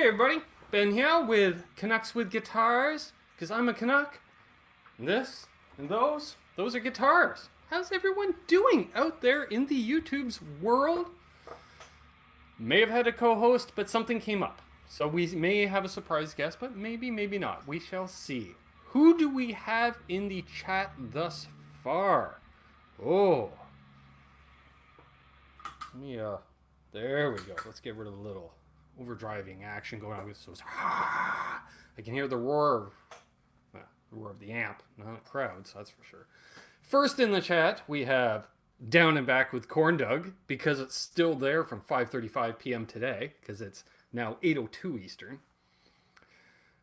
Hey everybody, Ben here with Canucks with Guitars, because I'm a Canuck. And this and those are guitars. How's everyone doing out there in the YouTube's world? May have had a co-host, but something came up. So we may have a surprise guest, but maybe not. We shall see. Who do we have in the chat thus far? Oh. Let me, there we go. Let's get rid of the little overdriving action going on. So I can hear the roar of the amp, not the crowds, that's for sure. First in the chat, we have Down and Back with Corn Dug, because it's still there from 5:35 p.m. today, because it's now 8:02 Eastern.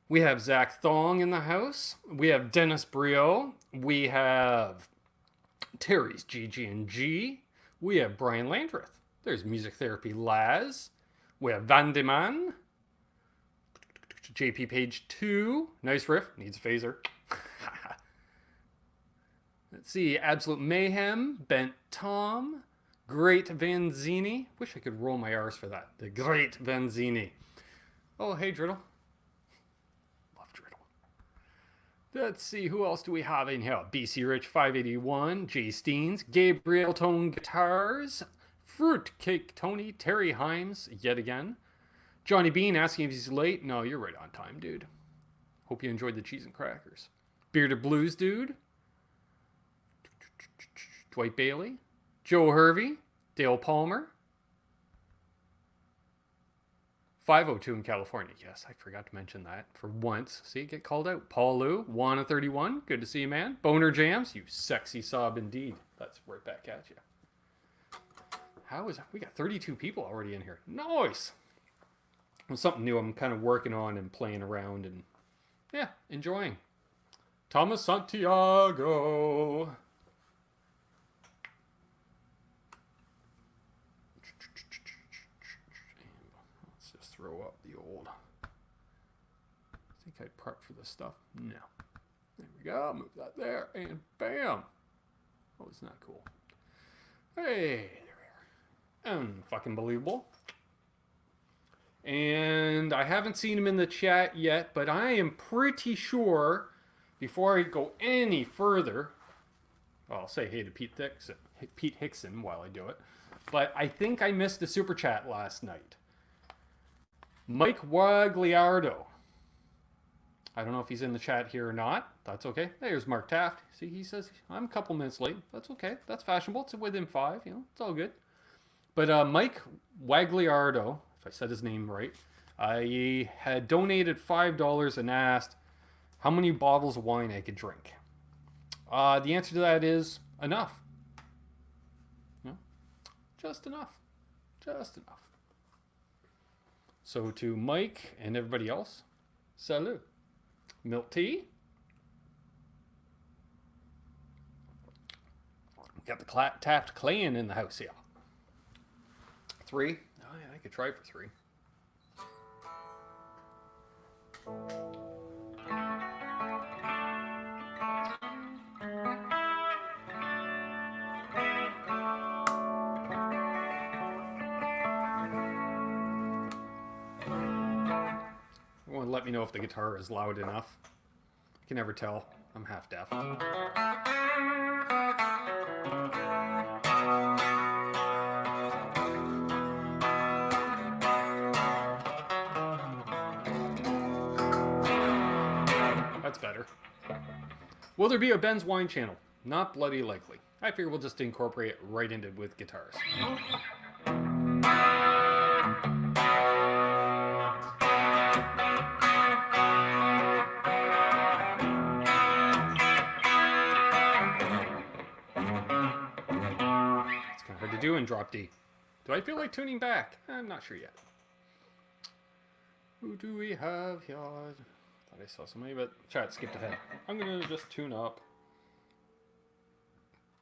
We have Zach Thong in the house. We have Dennis Brio. We have Terry's GG&G. We have Brian Landreth. There's Music Therapy Laz. We have Van de Man. JP Page 2. Nice riff. Needs a phaser. Let's see. Absolute Mayhem. Bent Tom. Great Vanzini. Wish I could roll my R's for that. The Great Vanzini. Oh, hey, Driddle. Love Driddle. Let's see. Who else do we have in here? BC Rich 581. Jay Steens. Gabriel Tone Guitars. Fruitcake Tony. Terry Himes. Yet again. Johnny Bean asking if he's late. No, you're right on time, dude. Hope you enjoyed the cheese and crackers. Bearded Blues Dude. Dwight Bailey. Joe Hervey. Dale Palmer. 502 in California. Yes, I forgot to mention that for once. See, get called out. Paul Lou. Juana31. Good to see you, man. Boner Jams. You sexy sob indeed. That's right back at you. How is that? We got 32 people already in here. Nice. Well, something new I'm kind of working on and playing around and, yeah, enjoying. Thomas Santiago. Let's just throw up the old. I think I prepped for this stuff. No. There we go. Move that there. And bam. Oh, isn't that cool? Hey, there we are. Fucking believable. And I haven't seen him in the chat yet, but I am pretty sure, before I go any further, well, I'll say hey to Pete Hickson while I do it, but I think I missed a super chat last night. Mike Wagliardo. I don't know if he's in the chat here or not. That's okay. There's Mark Taft. See, he says, I'm a couple minutes late. That's okay. That's fashionable. It's within 5, you know, it's all good. But Mike Wagliardo, if I said his name right, I had donated $5 and asked how many bottles of wine I could drink. The answer to that is enough. Yeah, just enough. Just enough. So to Mike and everybody else, salut. Milk tea. Got the Taft Clan in the house here. 3. Oh yeah, I could try for 3. Everyone let me know if the guitar is loud enough. I can never tell. I'm half deaf. That's better. Will there be a Ben's Wine channel? Not bloody likely. I figure we'll just incorporate it right into with guitars. It's kind of hard to do in drop D. Do I feel like tuning back? I'm not sure yet. Who do we have here? I saw somebody, but chat skipped ahead. I'm going to just tune up.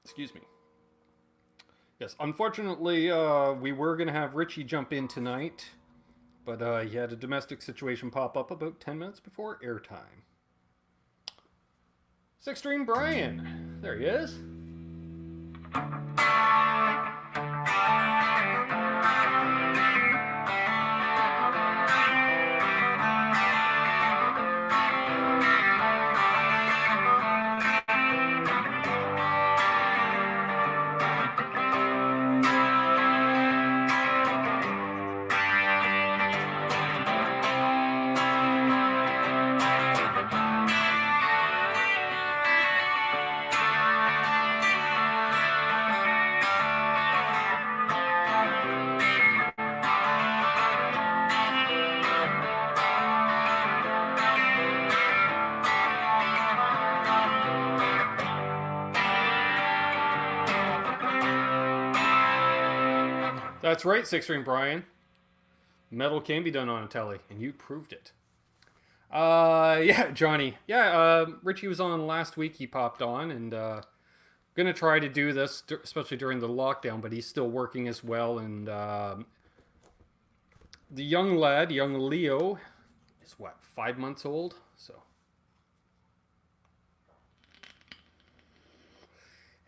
Excuse me. Yes, unfortunately, we were going to have Richie jump in tonight, but he had a domestic situation pop up about 10 minutes before airtime. Six String Brian. There he is. That's right, Six-String Brian. Metal can be done on a telly, and you proved it. Yeah, Johnny. Yeah, Richie was on last week. He popped on, and gonna try to do this, especially during the lockdown. But he's still working as well, and the young lad, young Leo, is what, 5 months old. So,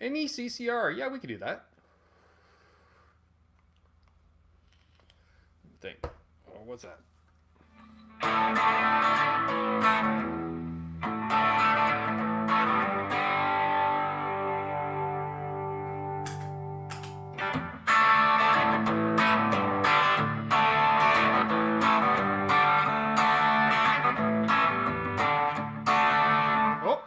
any CCR? Yeah, we could do that. Think. Oh, what's that? Oh,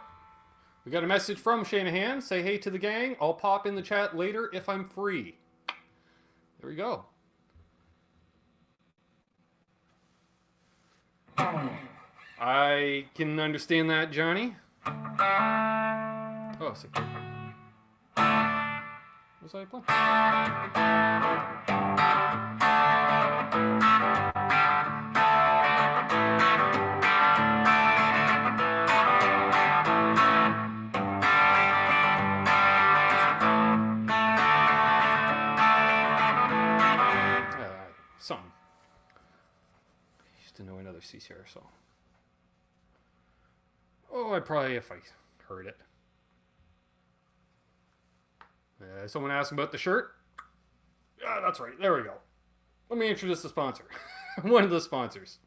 we got a message from Shanahan. Say hey to the gang. I'll pop in the chat later if I'm free. There we go. I can understand that, Johnny. Oh, see. What was I playing? Something. I used to know another CCR song. Oh, I'd probably, if I heard it. Someone asked about the shirt. Yeah, that's right. There we go. Let me introduce the sponsor. One of the sponsors.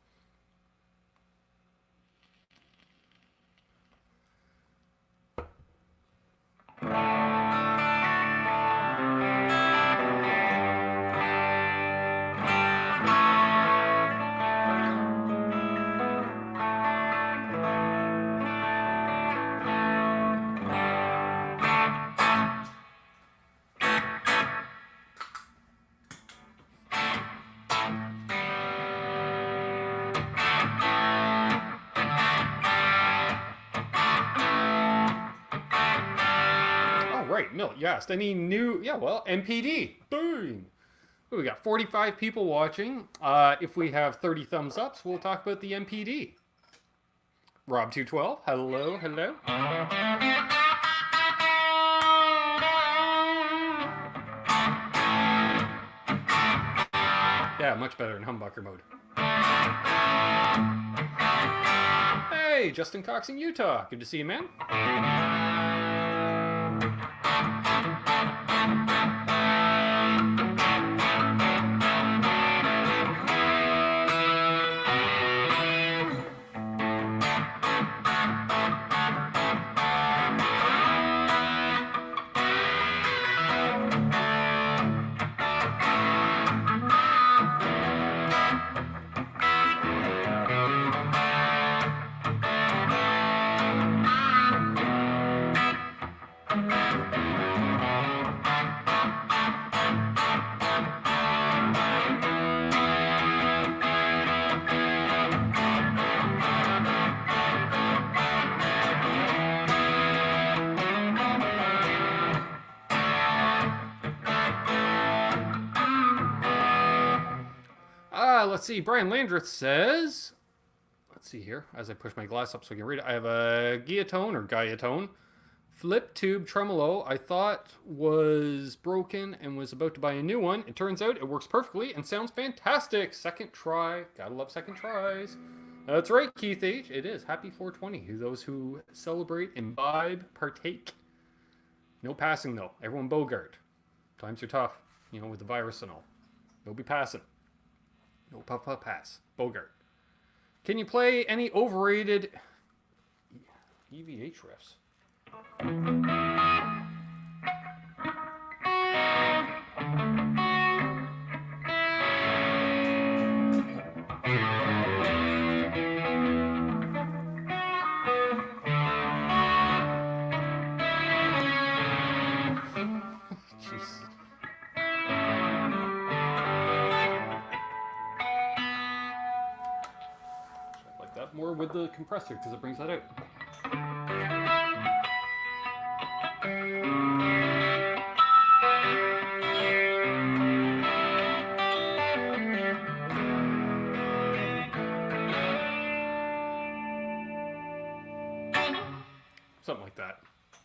Yes, any new, yeah, well, NPD. Boom. We got 45 people watching. If we have 30 thumbs ups, we'll talk about the NPD. Rob212, hello, hello. Yeah, much better in humbucker mode. Hey, Justin Cox in Utah. Good to see you, man. Let's see. Brian Landreth says, let's see here, as I push my glass up so I can read it. I have a Gaiatone flip tube tremolo I thought was broken and was about to buy a new one. It turns out it works perfectly and sounds fantastic. Second try. Gotta love second tries. That's right, Keith H. It is. Happy 420. Those who celebrate, imbibe, partake. No passing, though. Everyone Bogart. Times are tough, you know, with the virus and all. No be passing. No puff pass. Bogart. Can you play any overrated EVH riffs? More with the compressor because it brings that out.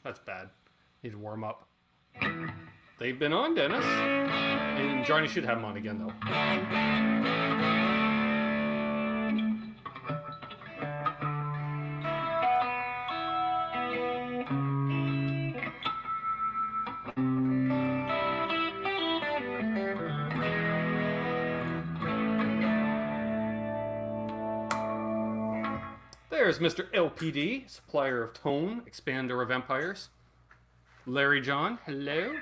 That's bad. Need to warm up. They've been on, Dennis. And Johnny should have them on again, though. There's Mr. LPD, supplier of tone, expander of empires. Larry John, hello.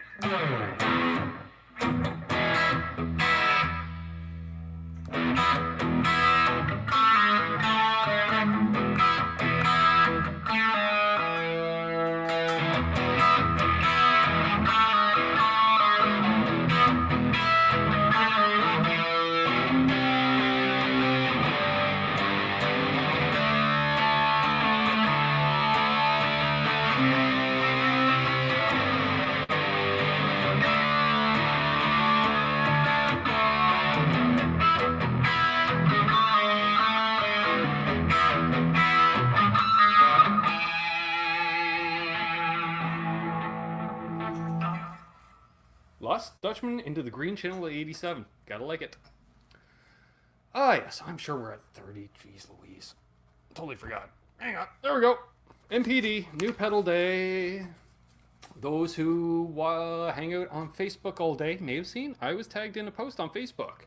Lost Dutchman into the green channel at 87. Gotta like it. Ah, yes, I'm sure we're at 30. Jeez Louise. Totally forgot. Hang on. There we go. NPD, new pedal day. Those who hang out on Facebook all day may have seen I was tagged in a post on Facebook.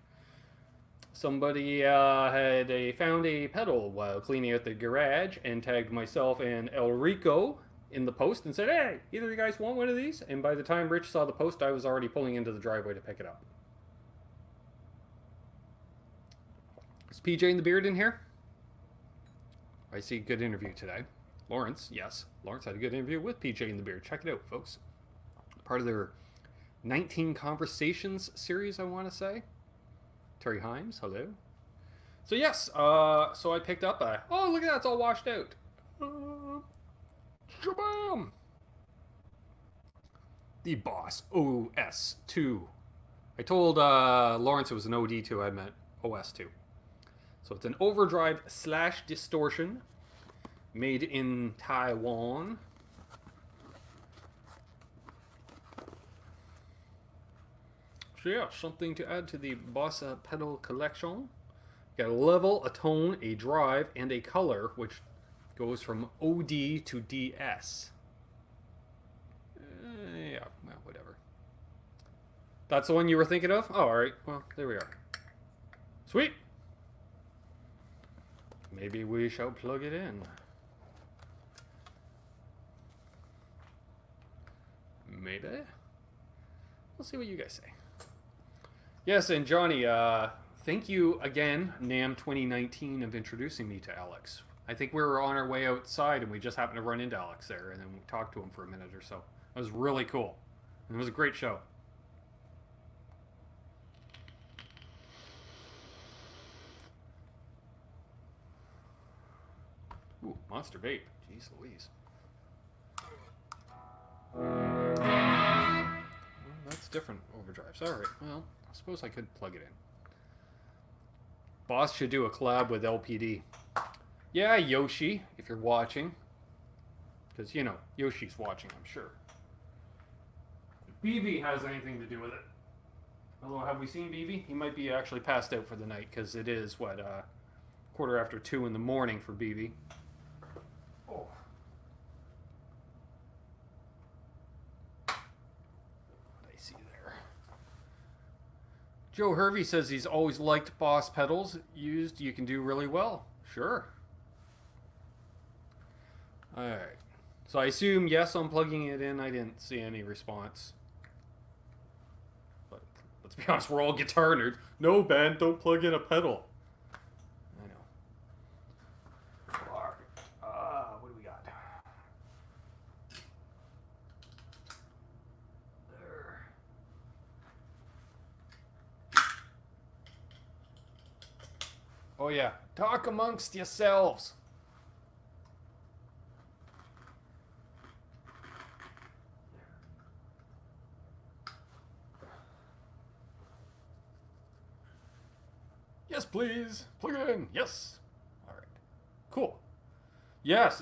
Somebody found a pedal while cleaning out the garage and tagged myself and El Rico in the post and said, hey, either of you guys want one of these? And by the time Rich saw the post, I was already pulling into the driveway to pick it up. Is PJ in the Beard in here? I see a good interview today. Lawrence, yes. Lawrence had a good interview with PJ in the Beard. Check it out, folks. Part of their 19 Conversations series, I want to say. Terry Himes, hello. So yes, so I picked up a, oh, look at that, it's all washed out. Shabam! The Boss OS2. I told Lawrence it was an OD2, I meant OS2. So it's an overdrive / distortion made in Taiwan. So yeah, something to add to the Boss pedal collection. Got a level, a tone, a drive, and a color, which goes from OD to DS. Yeah, well, whatever. That's the one you were thinking of? Oh, alright. Well, there we are. Sweet! Maybe we shall plug it in. Maybe. We'll see what you guys say. Yes, and Johnny, thank you again, NAMM 2019, of introducing me to Alex. I think we were on our way outside and we just happened to run into Alex there, and then we talked to him for a minute or so. It was really cool. It was a great show. Ooh, Monster Vape. Jeez Louise. Well, that's different overdrives. Alright, well, I suppose I could plug it in. Boss should do a collab with LPD. Yeah, Yoshi, if you're watching. Because, you know, Yoshi's watching, I'm sure. If BV has anything to do with it. Although, have we seen BV? He might be actually passed out for the night, because it is, what, 2:45 in the morning for BV. Oh. What I see there. Joe Hervey says he's always liked Boss pedals. Used, you can do really well. Sure. Alright. So I assume yes on plugging it in. I didn't see any response. But let's be honest, we're all guitar nerds. No, Ben, don't plug in a pedal. I know. What do we got? There. Oh yeah. Talk amongst yourselves. Yes, please. Plug it in. Yes. All right. Cool. Yes.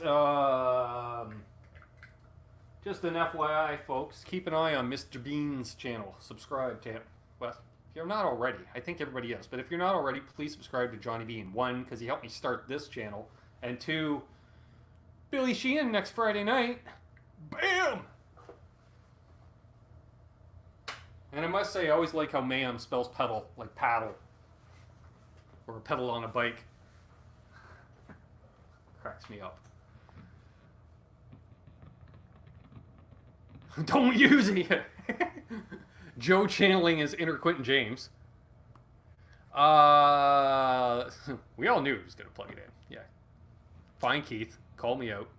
Just an FYI, folks. Keep an eye on Mr. Bean's channel. Subscribe to him. Well, if you're not already, I think everybody is. But if you're not already, please subscribe to Johnny Bean. 1, because he helped me start this channel. And 2, Billy Sheehan next Friday night. Bam! And I must say, I always like how Mayhem spells pedal, like paddle. Or a pedal on a bike. Cracks me up. Don't use it! Joe channeling his inner Quentin James. We all knew he was going to plug it in. Yeah. Fine, Keith. Call me out.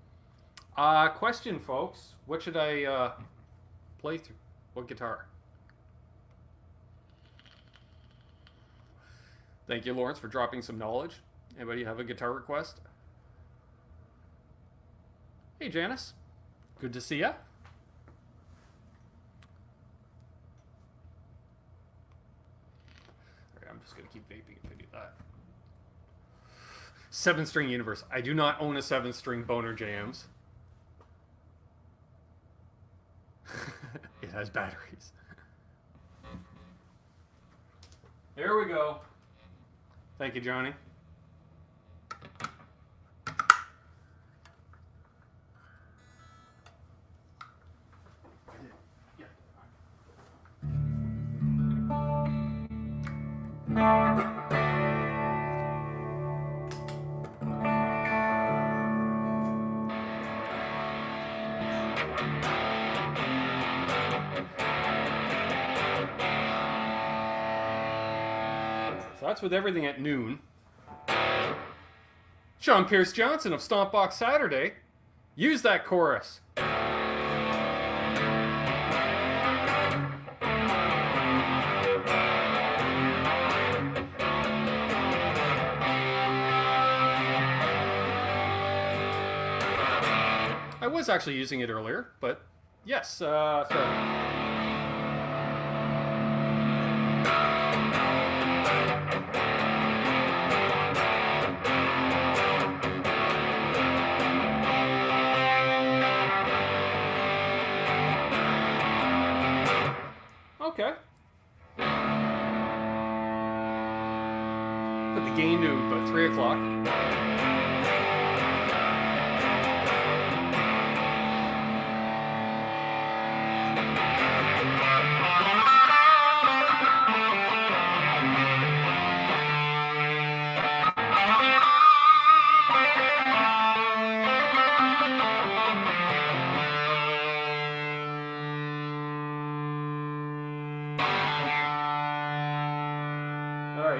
Question, folks. What should I play through? What guitar? Thank you, Lawrence, for dropping some knowledge. Anybody have a guitar request? Hey, Janice. Good to see ya. I'm just going to keep vaping if I do that. 7-string Universe. I do not own a 7-string Boner Jams. It has batteries. There we go. Thank you, Johnny. So that's with everything at noon. Sean Pierce Johnson of Stompbox Saturday. Use that chorus. I was actually using it earlier, but yes, sorry. Okay. Put the gain to about 3 o'clock.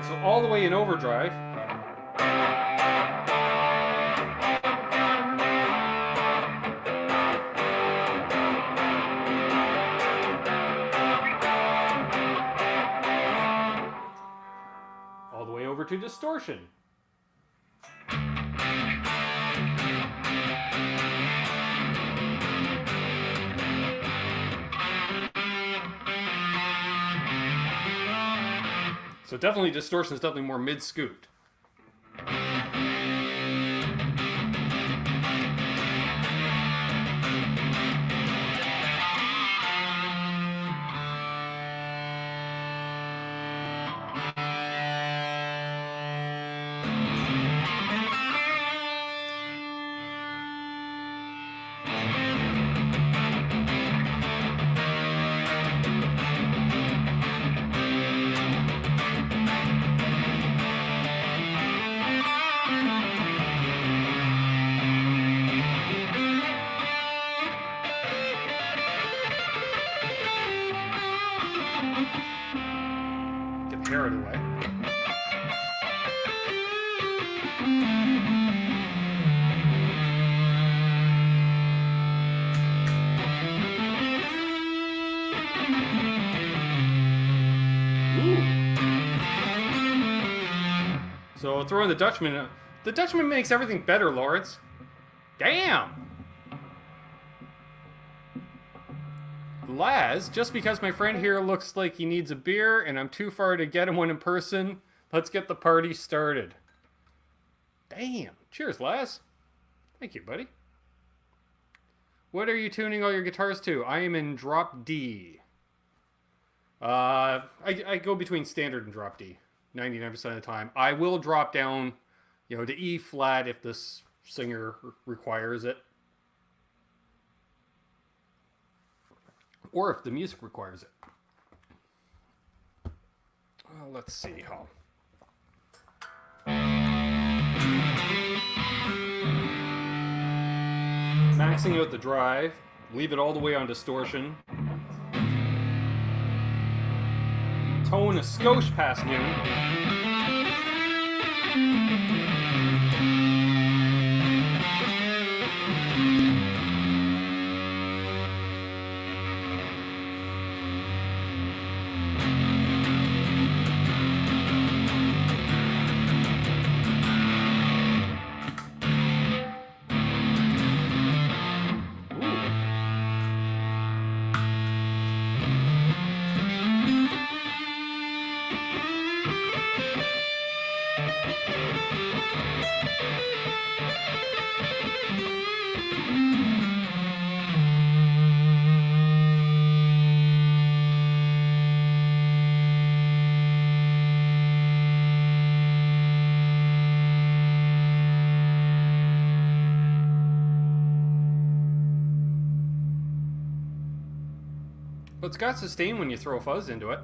So all the way in overdrive. All the way over to distortion. So definitely distortion is definitely more mid-scooped. Carried away. Ooh. So throwing the Dutchman. The Dutchman makes everything better, Lawrence. Damn! Laz, just because my friend here looks like he needs a beer and I'm too far to get him one in person, let's get the party started. Damn. Cheers, Laz. Thank you, buddy. What are you tuning all your guitars to? I am in drop D. I go between standard and drop D 99% of the time. I will drop down, to E flat if this singer requires it. Or if the music requires it. Well, let's see how. Maxing out the drive. Leave it all the way on distortion. Tone a skosh past noon. But it's got sustain when you throw fuzz into it.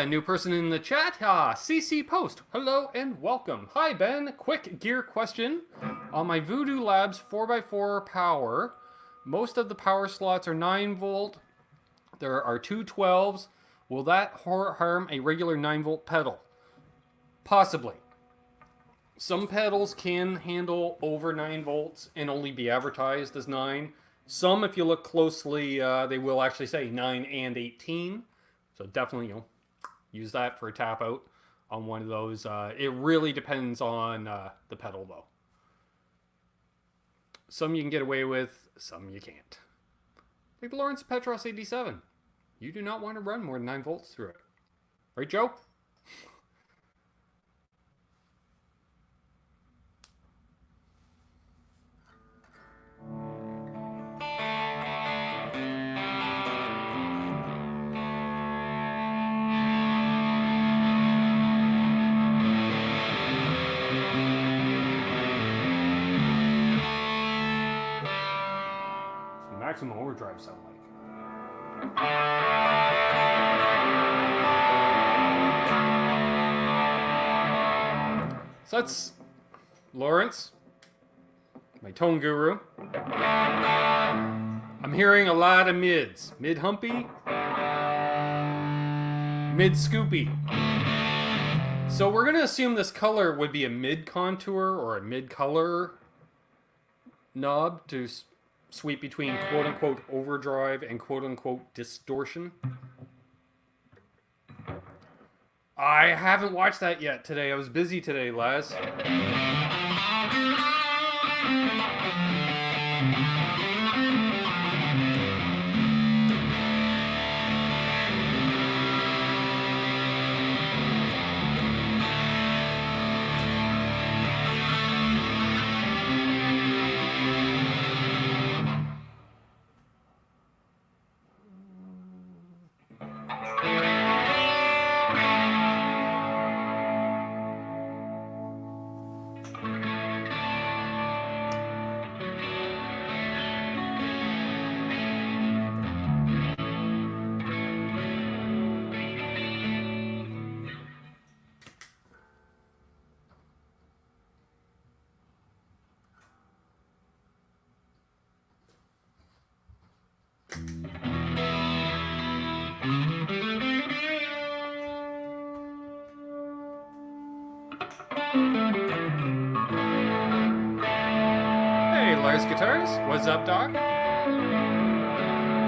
New person in the chat, CC Post. Hello and welcome. Hi Ben, quick gear question. On my Voodoo Labs 4x4 power, most of the power slots are 9 volt. There are two 12s. Will that harm a regular 9 volt pedal? Possibly. Some pedals can handle over 9 volts and only be advertised as 9. Some, if you look closely, they will actually say 9 and 18. So definitely, use that for a tap out on one of those. It really depends on the pedal, though. Some you can get away with, some you can't. Like the Lawrence Petross 87. You do not want to run more than 9 volts through it. Right, Joe? Maximum overdrive sound like. So that's Lawrence, my tone guru. I'm hearing a lot of mids. Mid humpy, mid scoopy. So we're going to assume this color would be a mid contour or a mid color knob to sweep between quote-unquote overdrive and quote-unquote distortion. I haven't watched that yet today. I was busy today, Laz. Lars Guitars. What's up, Doc?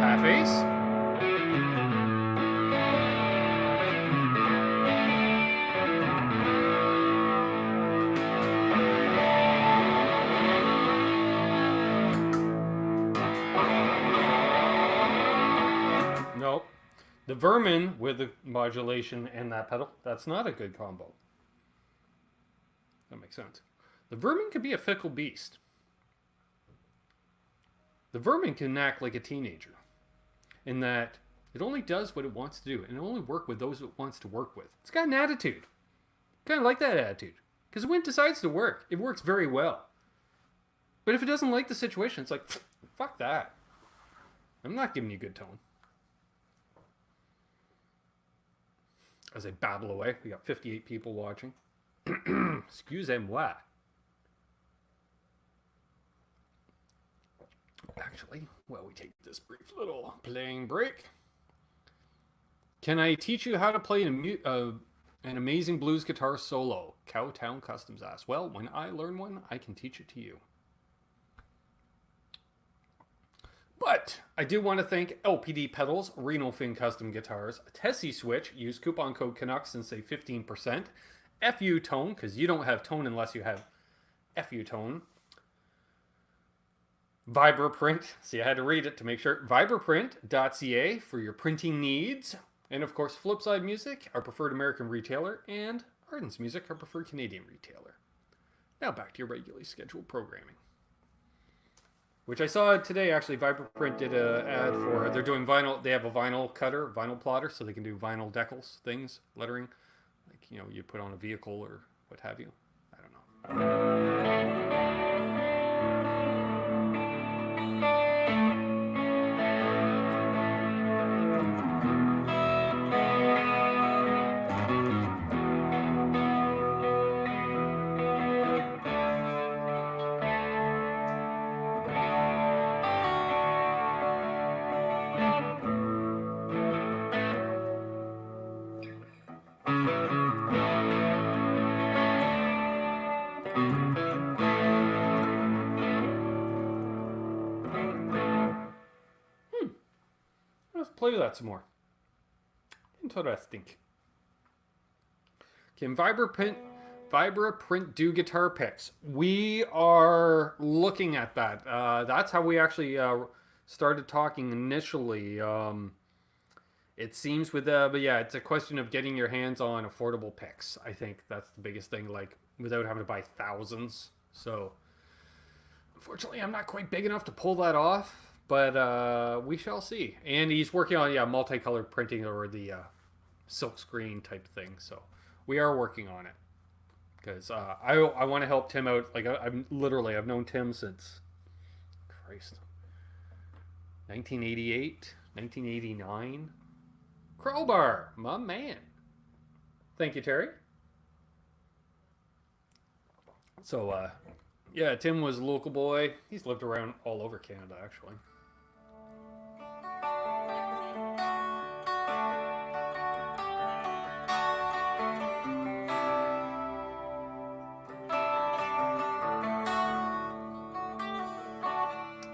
Half Ace. Nope. The Vermin with the modulation and that pedal, that's not a good combo. That makes sense. The Vermin can be a fickle beast. The Vermin can act like a teenager in that it only does what it wants to do and it only works with those it wants to work with. It's got an attitude. Kind of like that attitude. Because when it decides to work, it works very well. But if it doesn't like the situation, it's like, fuck that. I'm not giving you good tone. As I babble away, we got 58 people watching. Excusez-moi. Actually, while we take this brief little playing break, can I teach you how to play an amazing blues guitar solo? Cowtown Customs asks. Well, when I learn one, I can teach it to you. But I do want to thank LPD Pedals, Reno Fin Custom Guitars, Tesi Switch. Use coupon code Canucks and save 15%. FU Tone, because you don't have tone unless you have FU Tone. Vibraprint. See, I had to read it to make sure. Vibraprint.ca for your printing needs. And of course, Flipside Music, our preferred American retailer, and Ardens Music, our preferred Canadian retailer. Now back to your regularly scheduled programming. Which I saw today, actually, Vibraprint did an ad for, they're doing vinyl, they have a vinyl cutter, vinyl plotter, so they can do vinyl decals, things, lettering, like, you know, you put on a vehicle or what have you. I don't know. Let's play with that some more. Interesting. Can Vibraprint do guitar picks? We are looking at that. That's how we actually started talking initially. It seems with but yeah, it's a question of getting your hands on affordable picks. I think that's the biggest thing, like without having to buy thousands. So unfortunately, I'm not quite big enough to pull that off. But we shall see. And he's working on, yeah, multicolored printing or the silk screen type thing. So we are working on it. Because I want to help Tim out. Like, I've known Tim since, Christ, 1988, 1989. Crowbar, my man. Thank you, Terry. So, yeah, Tim was a local boy. He's lived around all over Canada, actually.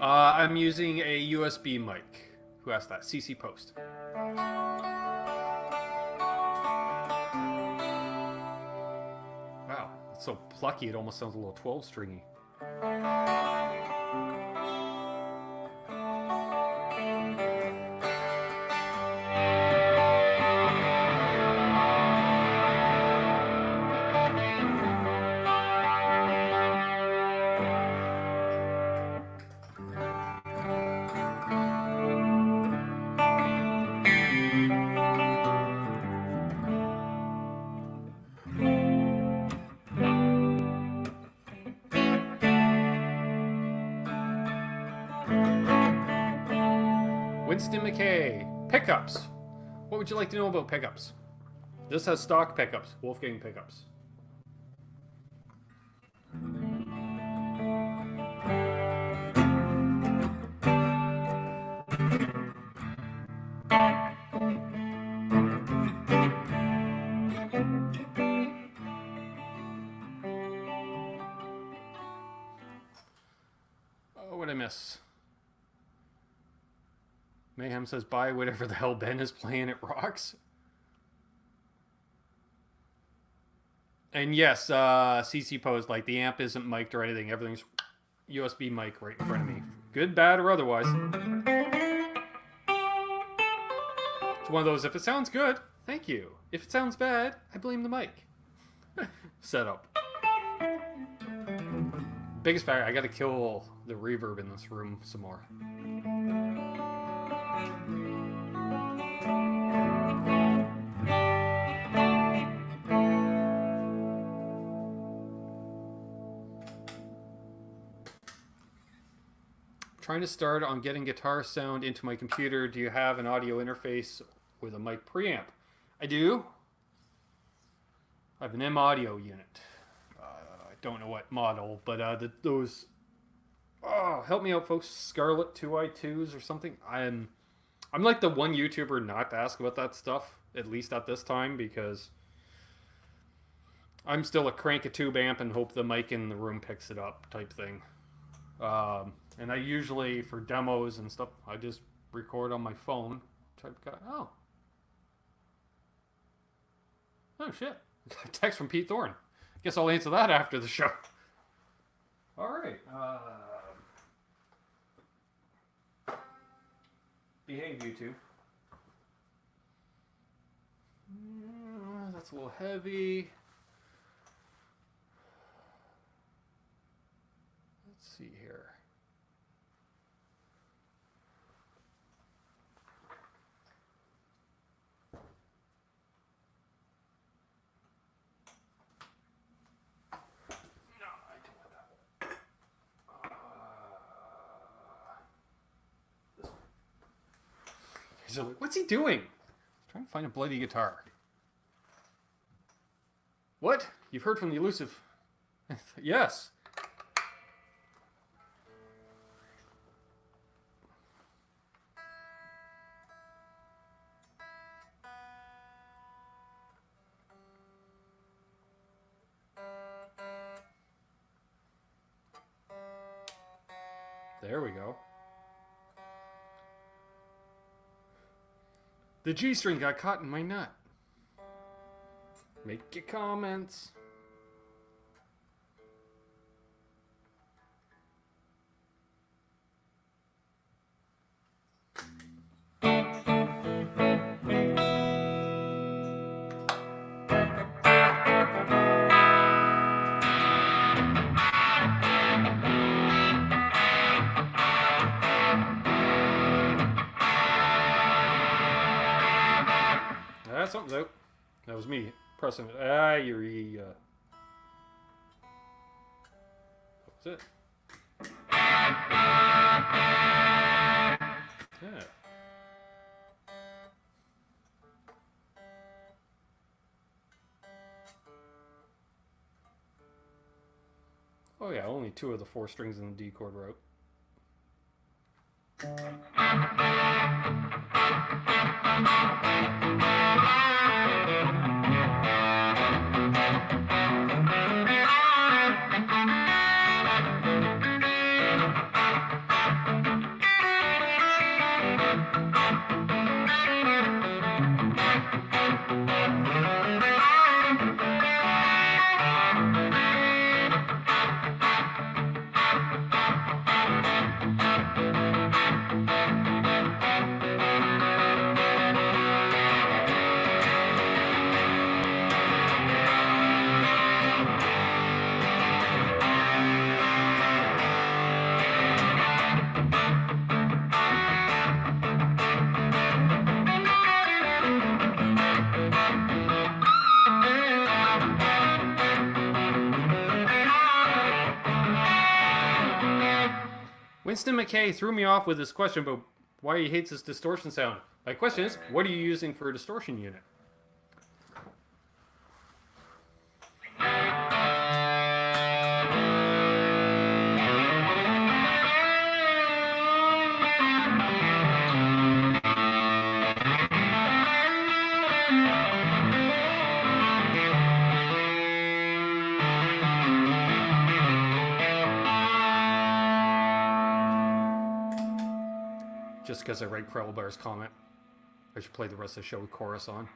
I'm using a USB mic. Who asked that? CC Post. Wow, it's so plucky it almost sounds a little 12-stringy. Winston McKay. Pickups. What would you like to know about pickups? This has stock pickups. Wolfgang pickups. I miss? Mayhem says, buy whatever the hell Ben is playing, it rocks. And yes, CC posed, like, the amp isn't mic'd or anything. Everything's USB mic right in front of me. Good, bad, or otherwise. It's one of those, if it sounds good, thank you. If it sounds bad, I blame the mic. Setup. Biggest factor, I gotta kill the reverb in this room some more. Trying to start on getting guitar sound into my computer. Do you have an audio interface with a mic preamp? I do. I have an M audio unit. I don't know what model, but those. Oh, help me out, folks. Scarlett 2i2s or something. I'm like the one YouTuber not to ask about that stuff, at least at this time, because I'm still a crank a tube amp and hope the mic in the room picks it up type thing. And I usually, for demos and stuff, I just record on my phone. Oh. Oh, shit. Got a text from Pete Thorne. Guess I'll answer that after the show. All right. Behave, YouTube. That's a little heavy. Let's see here. So like, what's he doing? He's trying to find a bloody guitar. What? You've heard from the elusive. Yes. There we go. The G string got caught in my nut. Make your comments. Something's out. That was me pressing it. Ah, you're That was it. Yeah. Oh yeah, only 2 of the 4 strings in the D chord were out. Winston McKay threw me off with this question about why he hates his distortion sound. My question is, what are you using for a distortion unit? Just because I read Krellbear's comment. I should play the rest of the show with chorus on.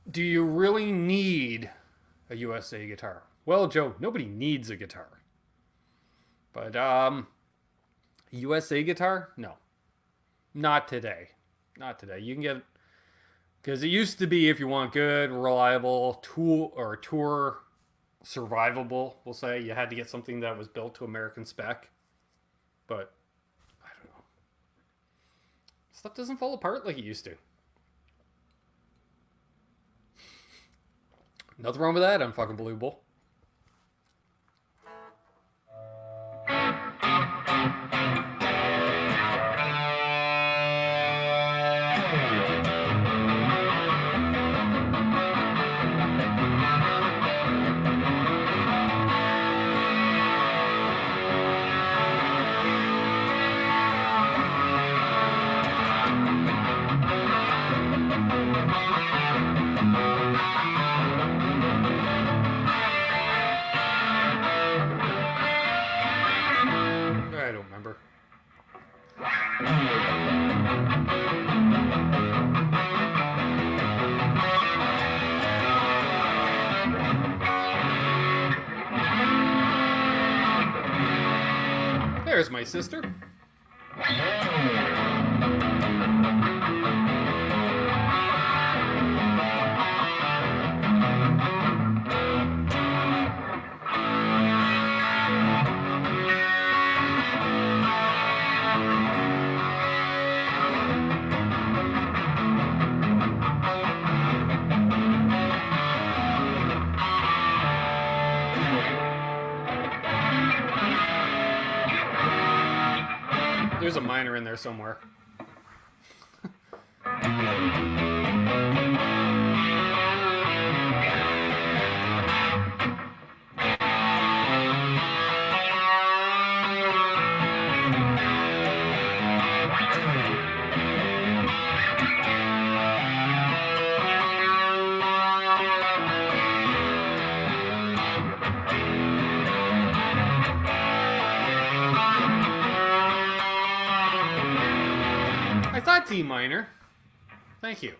Do you really need a USA guitar? Well, Joe, nobody needs a guitar. But, USA guitar? No. Not today. Not today. You can get, because it used to be if you want good, reliable, tour survivable, we'll say, you had to get something that was built to American spec. But, I don't know. Stuff doesn't fall apart like it used to. Nothing wrong with that, unfucking believable. There's my sister. There's a minor in there somewhere. D minor. Thank you.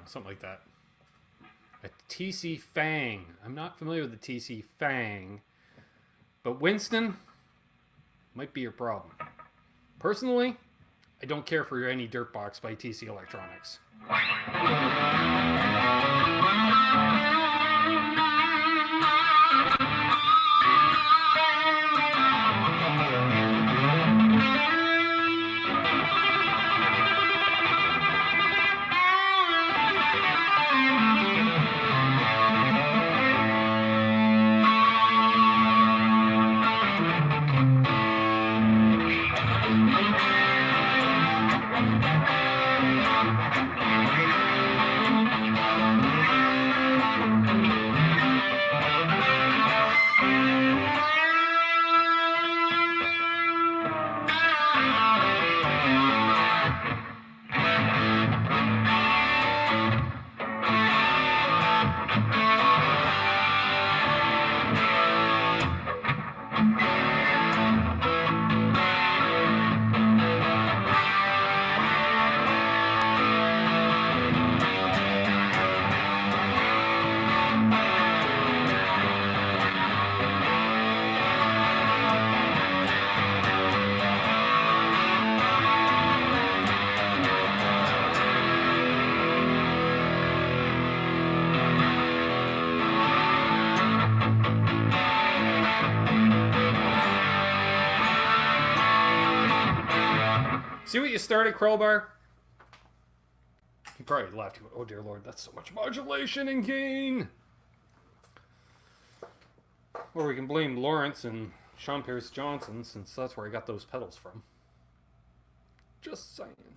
Something like that. A TC Fang. I'm not familiar with the TC Fang, but Winston might be your problem. Personally, I don't care for any dirt box by TC Electronics. See what you started, Crowbar? He probably left. Oh dear Lord, that's so much modulation and gain. Or we can blame Lawrence and Sean Pierce Johnson, since that's where I got those pedals from. Just saying.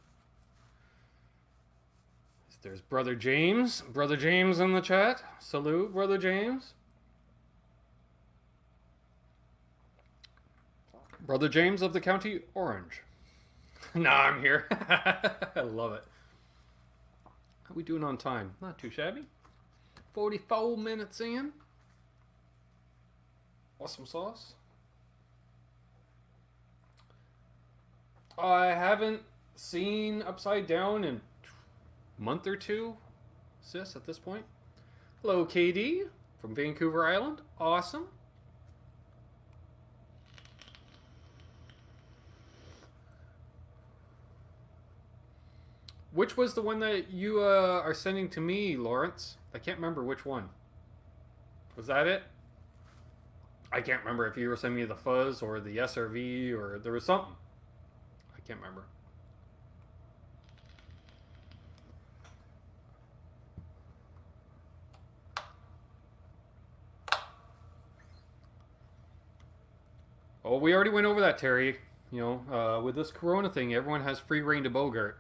There's Brother James. Brother James in the chat. Salute, Brother James. Brother James of the County Orange. Nah, I'm here. I love it. How we doing on time? Not too shabby. 44 minutes in. Awesome sauce. I haven't seen Upside Down in a month or two, sis, at this point. Hello, KD from Vancouver Island. Awesome. Which was the one that you are sending to me, Lawrence? I can't remember which one. Was that it? I can't remember if you were sending me the fuzz or the SRV or there was something. I can't remember. Oh, we already went over that, Terry. You know, with this Corona thing, everyone has free reign to Bogart.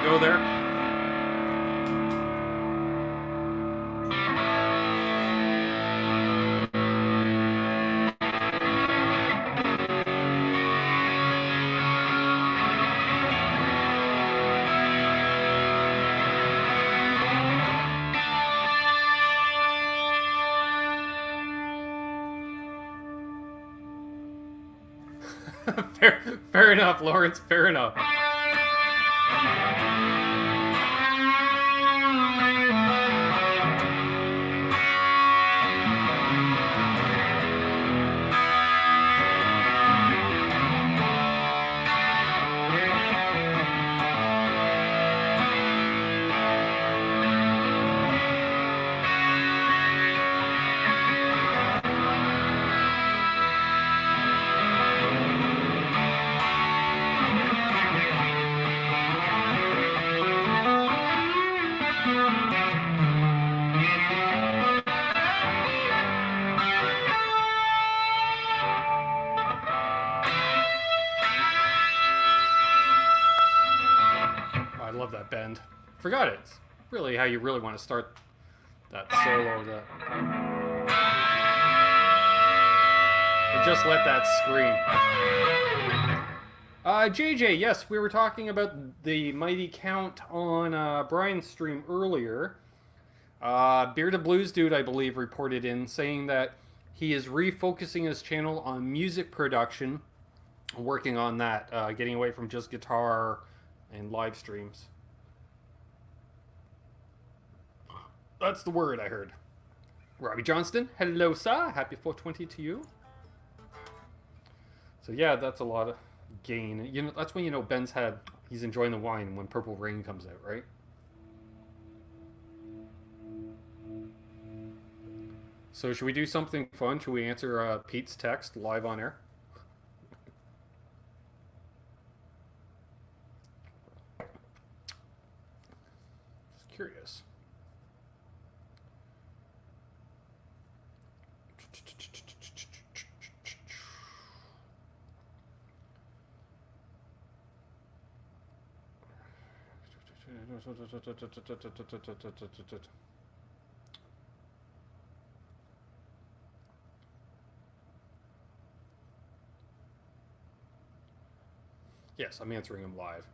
Go there. Fair enough, Lawrence. Fair enough. That bend. Forgot it. It's really how you really want to start that solo. Or just let that scream. JJ, yes, we were talking about the mighty count on Brian's stream earlier. Bearded Blues Dude, I believe, reported in saying that he is refocusing his channel on music production, working on that, getting away from just guitar and live streams. That's the word I heard. Robbie Johnston, hello, sir. Happy 420 to you. So yeah, that's a lot of gain. You know, that's when you know he's enjoying the wine when Purple Rain comes out, right? So should we do something fun? Should we answer Pete's text live on air? Just curious. Yes, I'm answering him live.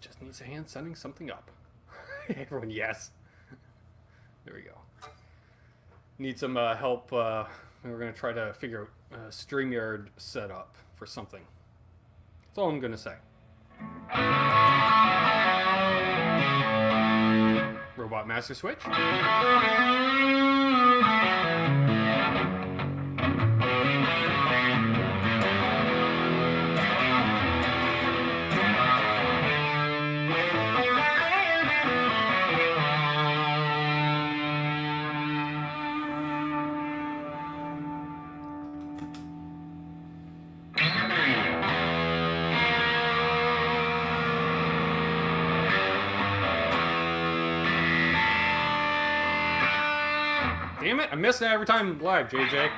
just needs a hand setting something up. Everyone, yes. There we go. Need some help. We're going to try to figure out a StreamYard setup for something. That's all I'm going to say. Robot Master Switch. Damn it, I miss it every time live, JJ.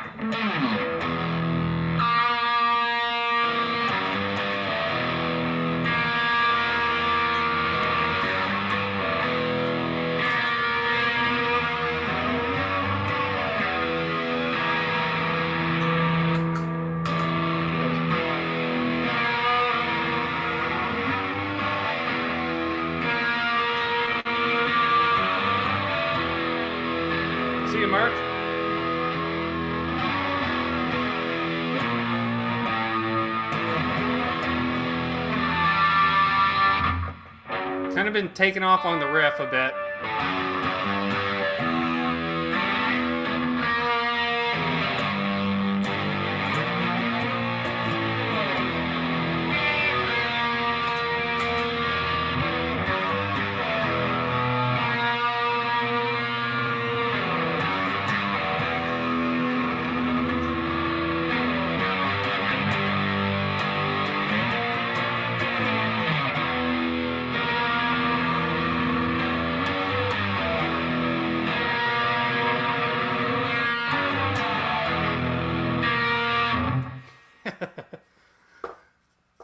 See you, Mark. Kind of been taken off on the riff a bit.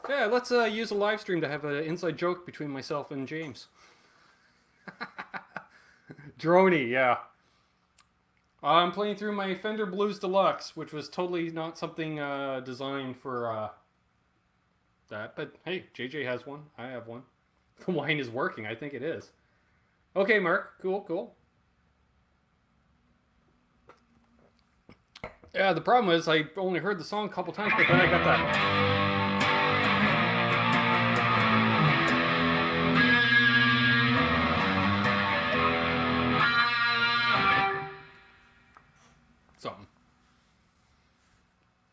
Yeah, let's use a live stream to have an inside joke between myself and James. Droney, yeah. I'm playing through my Fender Blues Deluxe, which was totally not something designed for that. But hey, JJ has one. I have one. The wine is working. I think it is. Okay, Mark. Cool, cool. Yeah, the problem is I only heard the song a couple times, but then I got that. Something.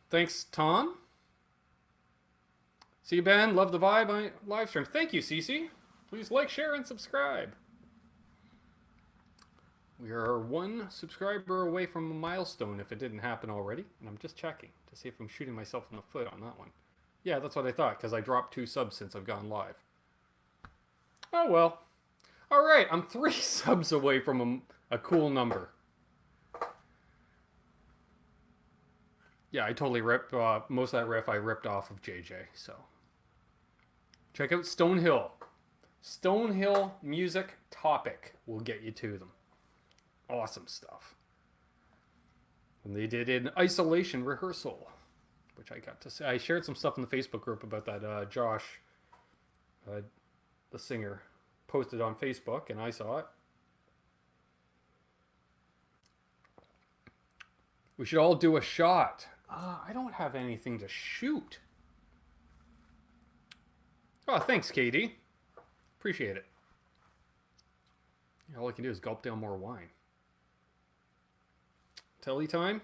Thanks, Tom. See you, Ben. Love the vibe on live stream. Thank you, Cece. Please like, share, and subscribe. We are 1 subscriber away from a milestone if it didn't happen already. And I'm just checking to see if I'm shooting myself in the foot on that one. Yeah, that's what I thought, because I dropped 2 subs since I've gone live. Oh, well. All right, I'm 3 subs away from a cool number. Yeah, I totally ripped most of that riff I ripped off of JJ, so. Check out Stonehill. Stonehill Music Topic will get you to them. Awesome stuff. And they did an isolation rehearsal, which I got to say. I shared some stuff in the Facebook group about that. Josh, the singer, posted on Facebook, and I saw it. We should all do a shot. I don't have anything to shoot. Oh, thanks, Katie. Appreciate it. All I can do is gulp down more wine. Telly time?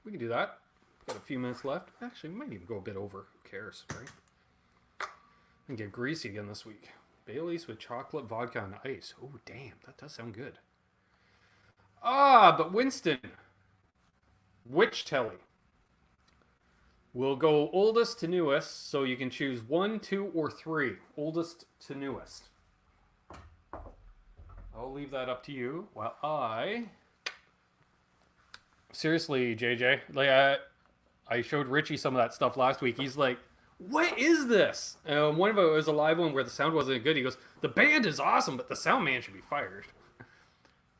We can do that. Got a few minutes left. Actually, we might even go a bit over. Who cares, right? And get greasy again this week. Baileys with chocolate, vodka, and ice. Oh, damn. That does sound good. But Winston. Which telly? We'll go oldest to newest, so you can choose 1, 2, or 3. Oldest to newest. I'll leave that up to you. While seriously, JJ, like I showed Richie some of that stuff last week. He's like, "What is this?" One of it was a live one where the sound wasn't good. He goes, "The band is awesome, but the sound man should be fired."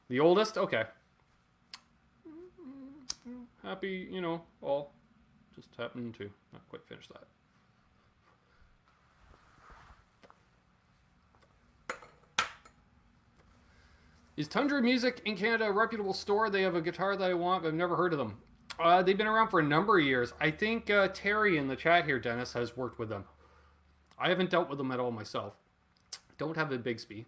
The oldest, okay. Happy, all just happened to not quite finish that. Is Tundra Music in Canada a reputable store? They have a guitar that I want, but I've never heard of them. They've been around for a number of years. I think Terry in the chat here, Dennis, has worked with them. I haven't dealt with them at all myself. Don't have a Bigsby.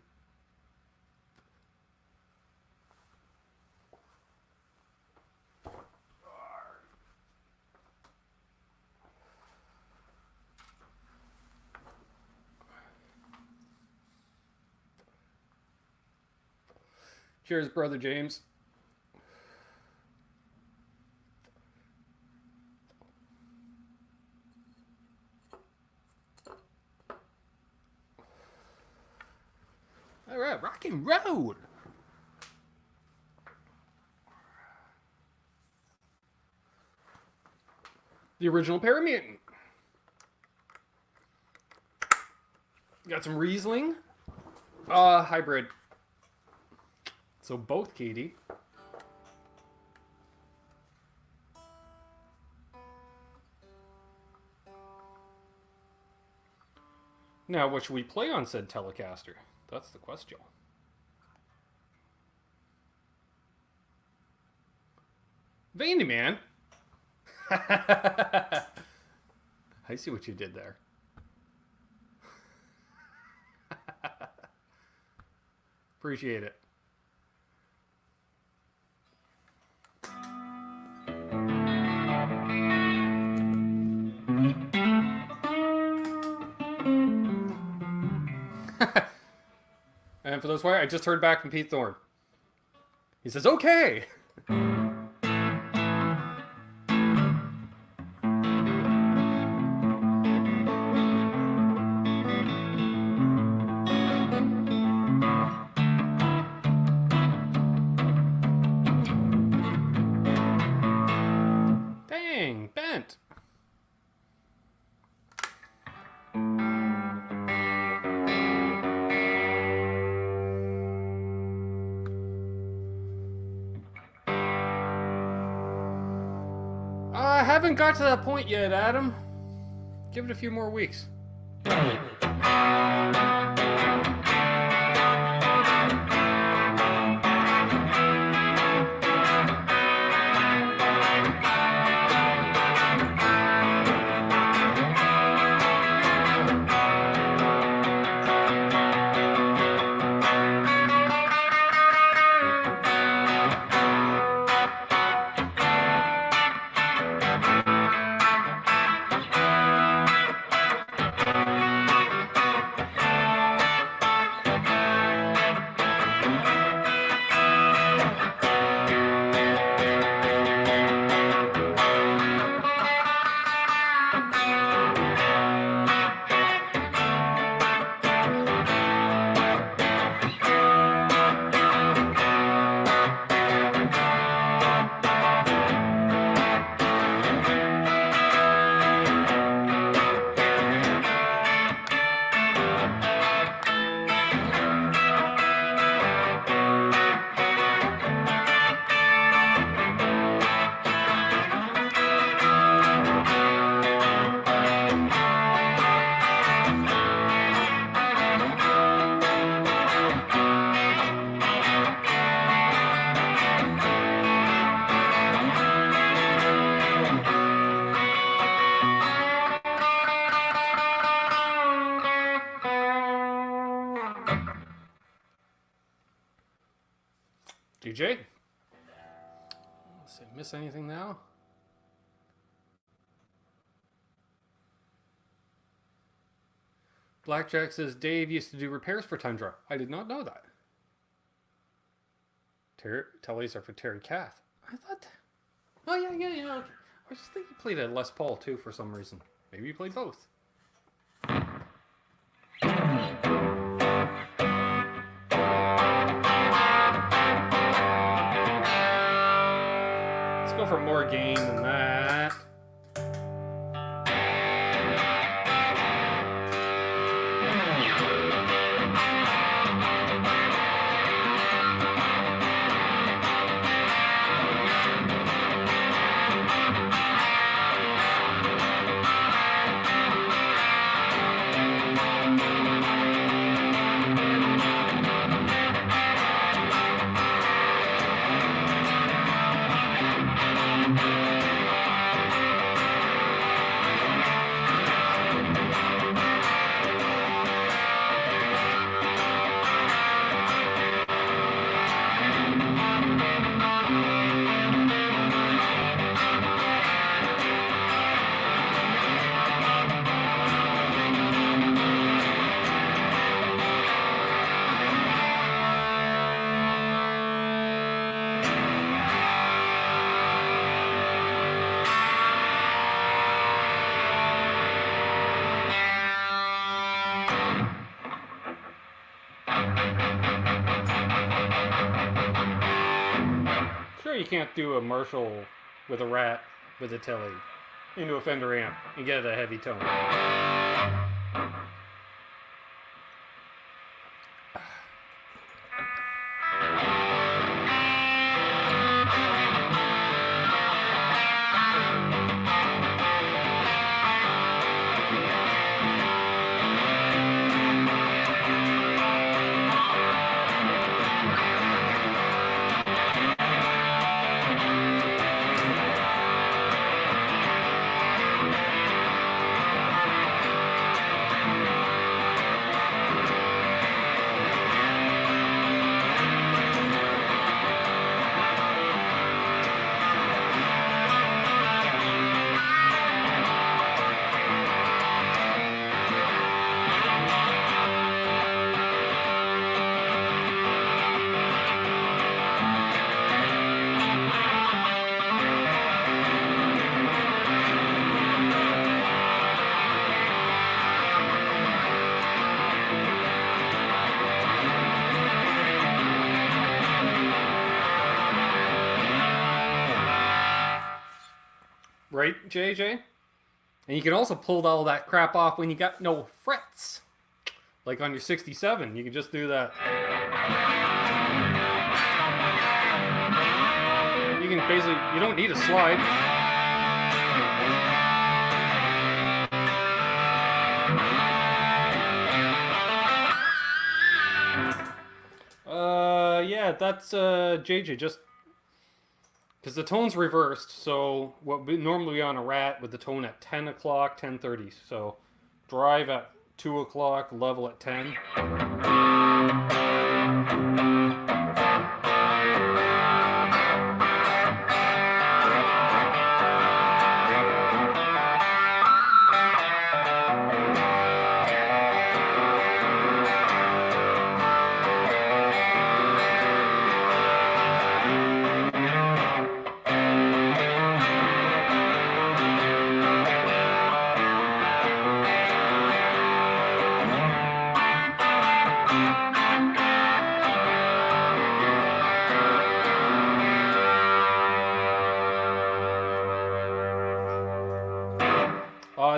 Cheers, Brother James. All right, rock and roll. The original Paramutant. Got some Riesling. Hybrid. So both, Katie. Now, what should we play on said Telecaster? That's the question. Veiny man. I see what you did there. Appreciate it. And for those why I just heard back from Pete Thorne. He says, okay. Dang, bent. I haven't got to that point yet, Adam. Give it a few more weeks. DJ? Let's see, miss anything now? Blackjack says Dave used to do repairs for Tundra. I did not know that. Tellies are for Terry Kath. I thought... Oh, yeah. Okay. I just think he played a Les Paul, too, for some reason. Maybe he played both. Let's go for more gain than that. you can't do a Marshall with a Rat with a Tele into a Fender amp and get a heavy tone. Right, JJ? And you can also pull all that crap off when you got no frets. Like on your 67, you can just do that. You can basically, you don't need a slide. Yeah, that's JJ, just because the tone's reversed, so what would normally be on a Rat with the tone at 10 o'clock, 10:30. So drive at 2 o'clock, level at 10.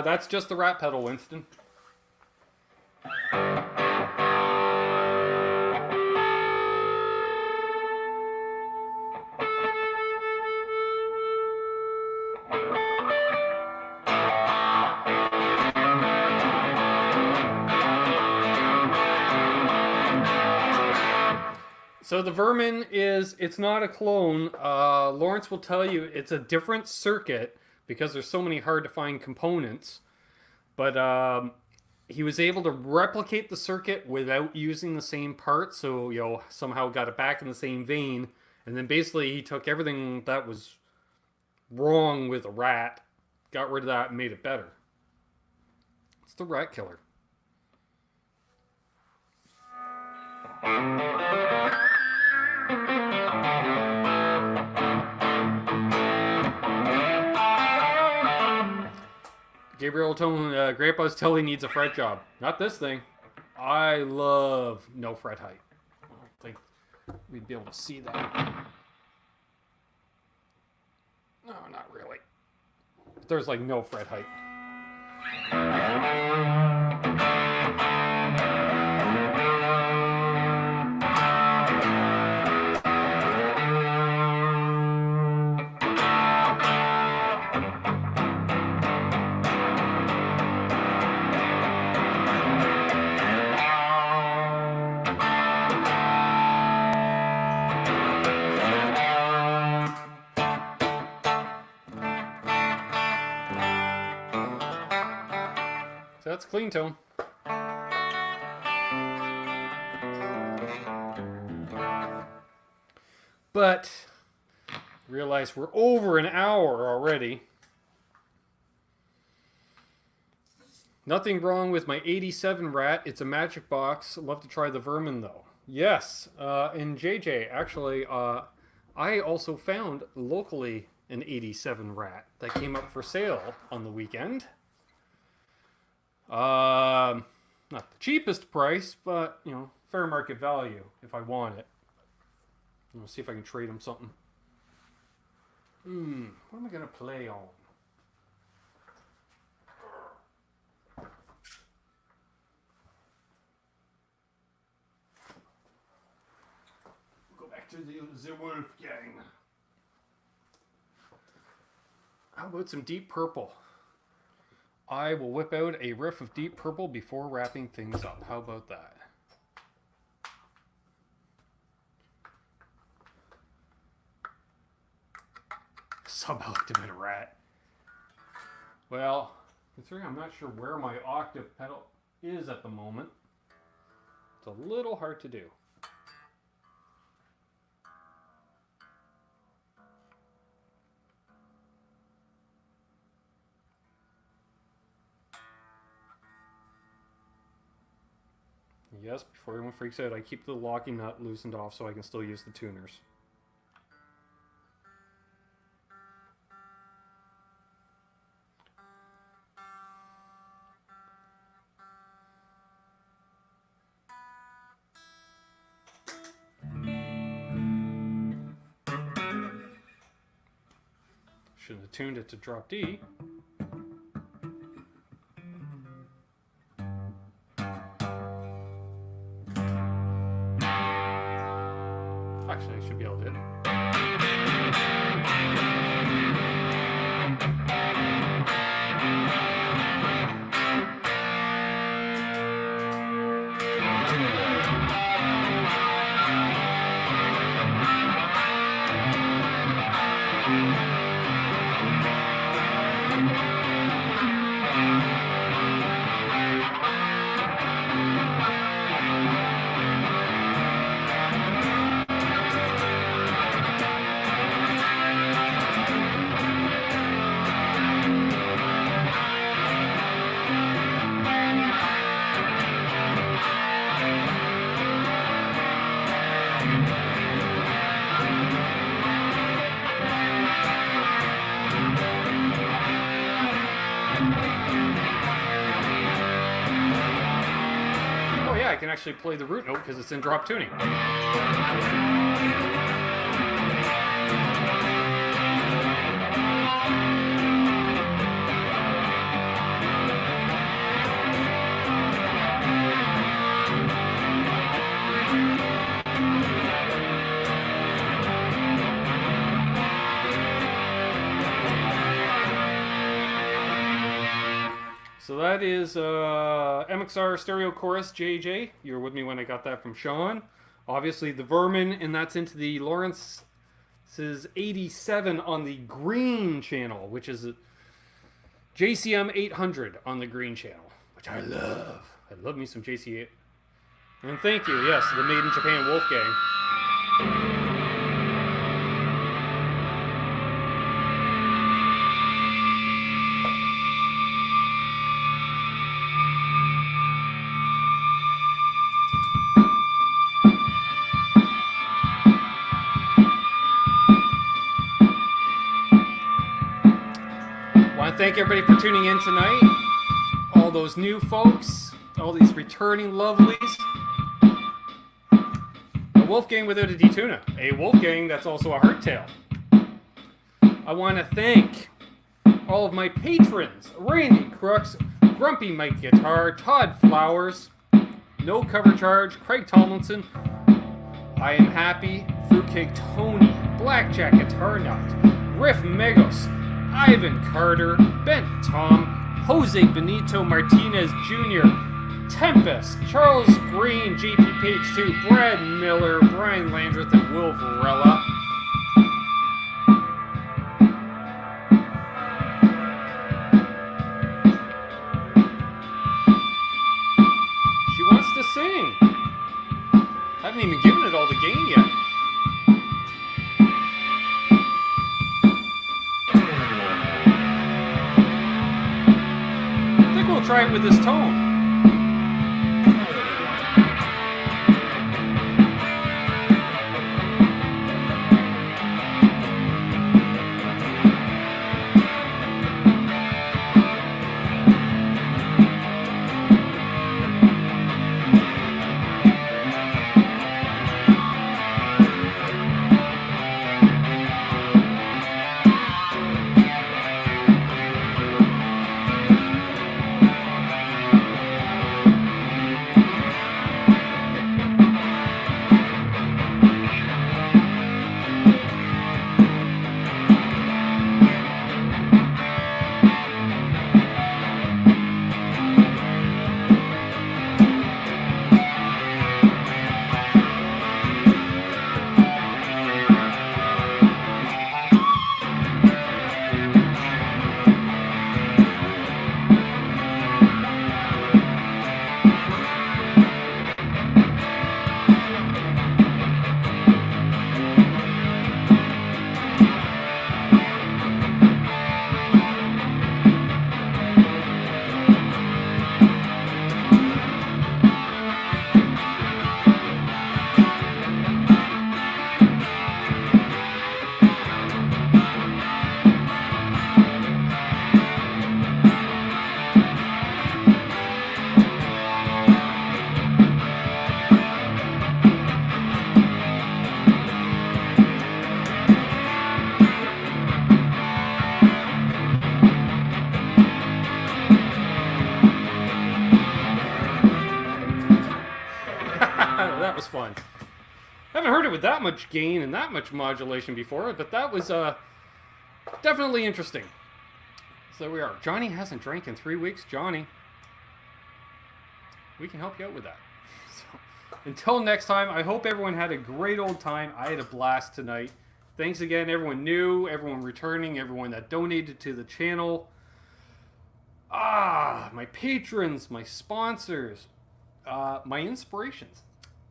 That's just the Rat pedal, Winston. So the Vermin it's not a clone. Lawrence will tell you it's a different circuit because there's so many hard to find components. But he was able to replicate the circuit without using the same parts, so somehow got it back in the same vein. And then basically he took everything that was wrong with a Rat, got rid of that, and made it better. It's the Rat Killer. Gabriel told Grandpa's Telly needs a fret job. Not this thing. I love no fret height. I don't think we'd be able to see that. No, not really. There's like no fret height. That's clean tone. But realize we're over an hour already. Nothing wrong with my 87 Rat. It's a magic box. Love to try the Vermin though. Yes, and JJ, actually, I also found locally an 87 Rat that came up for sale on the weekend. Not the cheapest price, but, fair market value if I want it. I'll see if I can trade him something. What am I going to play on? Go back to the Wolfgang. How about some Deep Purple? I will whip out a riff of Deep Purple before wrapping things up. How about that? Sub-octave rat. Well, considering I'm not sure where my octave pedal is at the moment, it's a little hard to do. Yes, before anyone freaks out, I keep the locking nut loosened off so I can still use the tuners. Shouldn't have tuned it to drop D. Actually, I should be able to do it. I can actually play the root note because it's in drop tuning. So that is MXR Stereo Chorus JJ. You were with me when I got that from Sean. Obviously the Vermin, and that's into the Lawrence's 87 on the green channel, which is a JCM 800 on the green channel, which I love. I love me some JC8. And thank you, yes, the Made in Japan Wolfgang. Thank everybody for tuning in tonight. All those new folks, all these returning lovelies. A Wolfgang without a detuna. A Wolfgang that's also a hardtail. I want to thank all of my patrons. Randy Crooks, Grumpy Mike Guitar, Todd Flowers, No Cover Charge, Craig Tomlinson, I Am Happy, Fruitcake Tony, Blackjack Guitar Nut, Riff Megos, Ivan Carter, Bent Tom, Jose Benito Martinez Jr., Tempest, Charles Green, JP Page 2, Brad Miller, Brian Landreth, and Will Varela. She wants to sing. I haven't even given it all the gain yet. We'll try it with this tone. That was fun. Haven't heard it with that much gain and that much modulation before, but that was definitely interesting. So there we are. Johnny hasn't drank in 3 weeks. Johnny, we can help you out with that. So, until next time, I hope everyone had a great old time. I had a blast tonight. Thanks again, everyone new, everyone returning, everyone that donated to the channel. My patrons, my sponsors, my inspirations.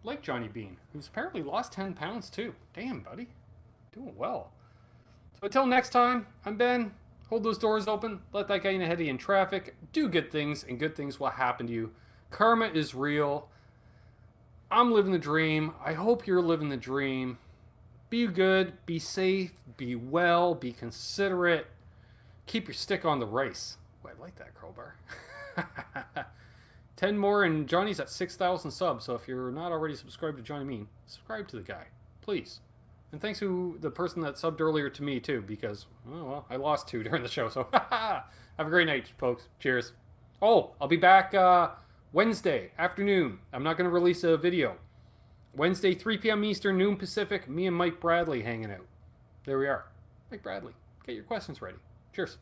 Like Johnny Bean, who's apparently lost 10 pounds too. Damn, buddy. Doing well. So until next time, I'm Ben. Hold those doors open. Let that guy in ahead of you in traffic. Do good things, and good things will happen to you. Karma is real. I'm living the dream. I hope you're living the dream. Be good, be safe, be well, be considerate. Keep your stick on the rice. Oh, I like that crowbar. 10 more and Johnny's at 6,000 subs, so if you're not already subscribed to Johnny Mean, subscribe to the guy, please. And thanks to the person that subbed earlier to me, too, because, oh, well, I lost 2 during the show, so have a great night, folks. Cheers. Oh, I'll be back Wednesday afternoon. I'm not going to release a video. Wednesday, 3 p.m. Eastern, noon Pacific, me and Mike Bradley hanging out. There we are. Mike Bradley, get your questions ready. Cheers.